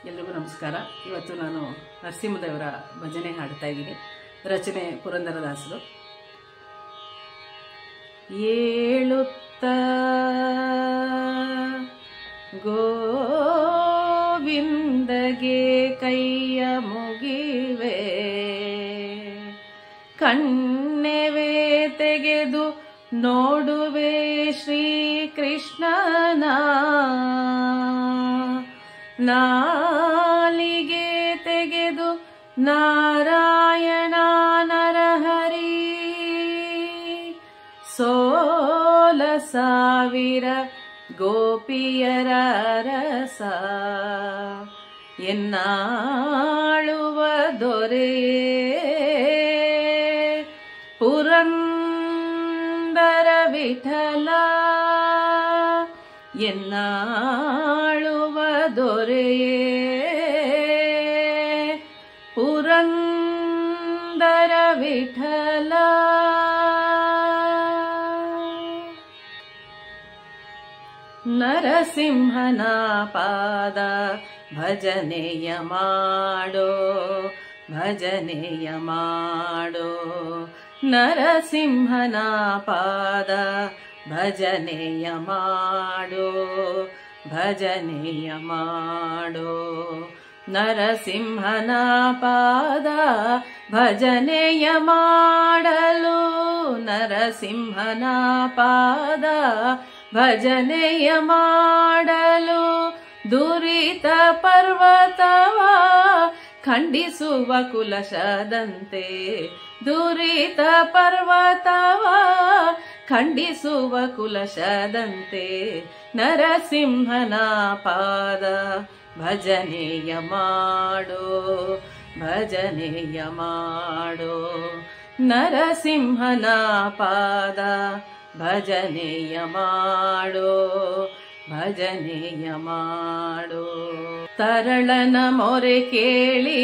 ಎಲ್ರಿಗೂ ನಮಸ್ಕಾರ. ಇವತ್ತು ನಾನು ನರಸಿಂಹದೇವರ ಭಜನೆ ಹಾಡ್ತಾ ಇದ್ದೀನಿ. ರಚನೆ ಪುರಂದರದಾಸರು. ಏಳುತ್ತ ಗೋವಿಂದಗೆ ಕೈಯ ಮುಗಿವೆ, ಕಣ್ಣೆವೆ ತೆಗೆದು ನೋಡುವೆ ಶ್ರೀಕೃಷ್ಣನ, ನಾಲಿಗೆ ತೆಗೆದು ನಾರಾಯಣ ನರಹರಿ, ಸೋಲ ಸಾವಿರ ಗೋಪಿಯರ ರಸ, ಎನ್ನಾಳುವ ದೊರೆಯೇ ಪುರಂದರ ವಿಠಲ, ಎನ್ನಾಳುವ ದೊರೆಯೇ ಪುರಂದರ ವಿಠಲ. ನರಸಿಂಹನ ಪಾದ ಭಜನೆಯ ಮಾಡೋ, ಭಜನೆಯ ಮಾಡೋ, ನರಸಿಂಹನ ಪಾದ ಭಜನೆಯ ಮಾಡೋ, ಭಜನೆಯ ಮಾಡೋ, ನರಸಿಂಹನ ಪಾದ ಭಜನೆಯ ಮಾಡಲು, ನರಸಿಂಹನ ಪಾದ ಭಜನೆಯ ಮಾಡಲು, ದುರಿತ ಪರ್ವತವ ಖಂಡಿಸುವ ಕುಲಶದಂತೆ, ದುರಿತ ಪರ್ವತವ ಖಂಡಿಸುವ ಕುಲಶದಂತೆ, ನರಸಿಂಹನ ಪಾದ ಭಜನೆಯ ಮಾಡೋ, ಭಜನೆಯ ಮಾಡೋ, ನರಸಿಂಹನ ಪಾದ ಭಜನೆಯ ಮಾಡೋ, ಭಜನೆಯ ಮಾಡೋ. ತರಳನ ಮೊರೆ ಕೇಳಿ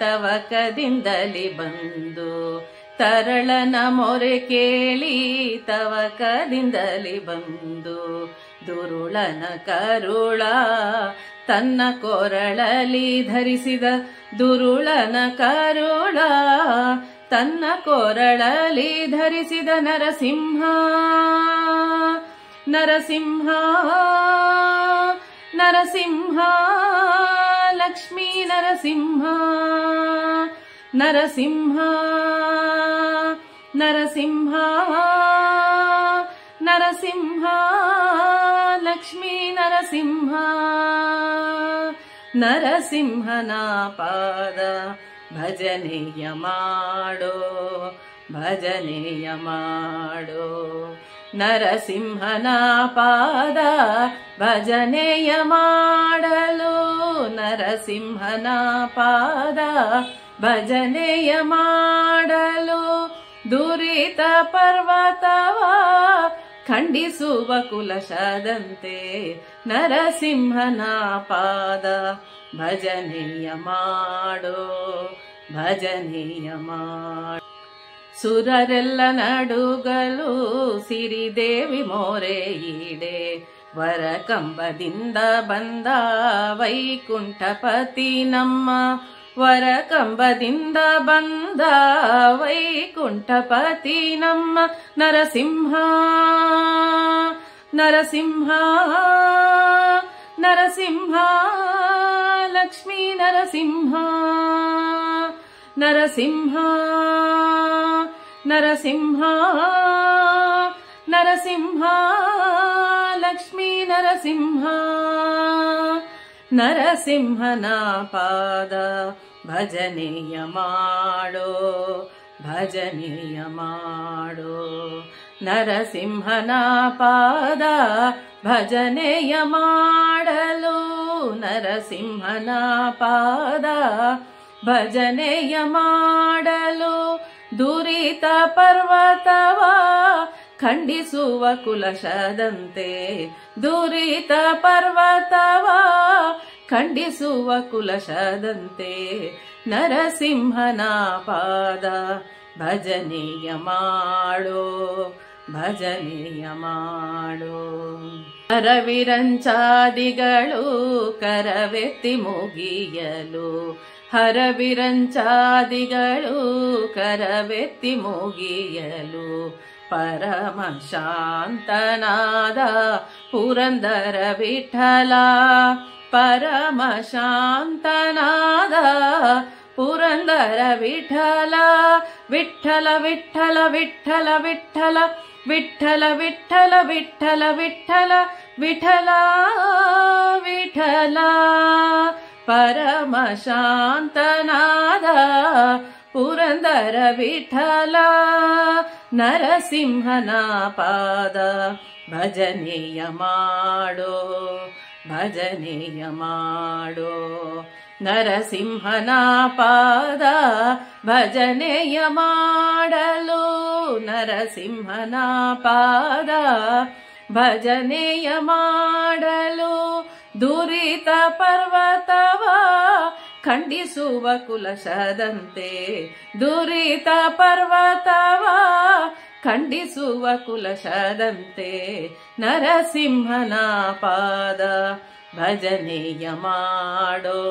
ತವಕದಿಂದಲಿ ಬಂದು, ತರಳನ ಮೊರೆ ಕೇಳಿ ತವಕದಿಂದಲಿ ಬಂದು, ದುರುಳನ ಕರುಳ ತನ್ನ ಕೊರಳಲಿ ಧರಿಸಿದ, ದುರುಳನ ಕರುಳ ತನ್ನ ಕೊರಳಲಿ ಧರಿಸಿದ ನರಸಿಂಹ, ನರಸಿಂಹ, ನರಸಿಂಹ, ಲಕ್ಷ್ಮೀ ನರಸಿಂಹ, ನರಸಿಂಹ, ನರಸಿಂಹ, ನರಸಿಂಹ, ಲಕ್ಷ್ಮೀ ನರಸಿಂಹ, ನರಸಿಂಹನ ಪಾದ ಭಜನೆಯ ಮಾಡೋ, ಭಜನೆಯ ಮಾಡೋ, ನರಸಿಂಹನ ಪಾದ ಭಜನೆಯ ಮಾಡಲು, ನರಸಿಂಹನ ಪಾದ ಭಜನೆಯ ಮಾಡಲು, ದುರಿತ ಪರ್ವತವ ಖಂಡಿಸುವ ಕುಲಶದಂತೆ, ನರಸಿಂಹನ ಪಾದ ಭಜನೆಯ ಮಾಡೋ, ಭಜನೆಯ ಮಾಡೋ. ಸುರರೆಲ್ಲ ನಡುಗಲು ಸಿರಿದೇವಿ ಮೋರೆ ಈಡೆ, ವರ ಕಂಬದಿಂದ ಬಂದ ವೈಕುಂಠಪತಿ ನಮ್ಮ, ವರ ಕಂಬದಿಂದ ಬಂದ ವೈಕುಂಠಪತಿ ನಮ್ಮ, ನರಸಿಂಹ, ನರಸಿಂಹ, ನರಸಿಂಹ, ಲಕ್ಷ್ಮೀ ನರಸಿಂಹ, ನರಸಿಂಹ, ನರಸಿಂಹ, ನರಸಿಂಹ, ಲಕ್ಷ್ಮೀ ನರಸಿಂಹ, ನರಸಿಂಹನ ಪಾದ ಭಜನೆಯ ಮಾಡೋ, ಭಜನೆಯ ಮಾಡೋ, ನರಸಿಂಹನ ಪಾದ ಭಜನೆಯ ಮಾಡಲು, ನರಸಿಂಹನ ಪಾದ ಭಜನೆಯ ಮಾಡಲು, ದುರಿತ ಪರ್ವತವ ಖಂಡಿಸುವ ಕುಲಶದಂತೆ, ದುರಿತ ಪರ್ವತವ ಖಂಡಿಸುವ ಕುಲಶದಂತೆ, ನರಸಿಂಹನ ಪಾದ ಭಜನೆಯ ಮಾಡೋ, ಭಜನೆಯ ಮಾಡೋ. ಹರವಿರಂಚಾದಿಗಳು ಕರವೆತ್ತಿ ಮುಗಿಯಲು, ಹರವಿರಂಚಾದಿಗಳು ಕರವೆತ್ತಿ ಮುಗಿಯಲು, ಪರಮ ಶಾಂತನಾದ ಪುರಂದರ ವಿಠಲ, ಪರಮ ಶಾಂತನಾದ ಪುರಂದರ ವಿಠಲ. ವಿಠಲ ವಿಠಲ ವಿಠಲ ವಿಠಲ ವಿಠಲ ವಿಠಲ ವಿಠಲ ವಿಠಲ ವಿಠಲ ವಿಠಲ, ಪರಮ ಶಾಂತನಾದ ಪುರಂದರ ವಿಠಲ. ನರಸಿಂಹನ ಪಾದ ಭಜನೆಯ ಮಾಡೋ, ಭಜನೆಯ ಮಾಡೋ, ನರಸಿಂಹನ ಪಾದ ಭಜನೆಯ ಮಾಡಲು, ನರಸಿಂಹನ ಪಾದ ಭಜನೆಯ ಮಾಡಲು. ದುರಿತ ಪರ್ವತವ ಖಂಡಿಸುವ ಕುಲಶದಂತೆ, ದುರಿತ ಪರ್ವತವ ಖಂಡಿಸುವ ಕುಲಶದಂತೆ, ನರಸಿಂಹನ ಪಾದ ಭಜನೆಯ ಮಾಡೋ.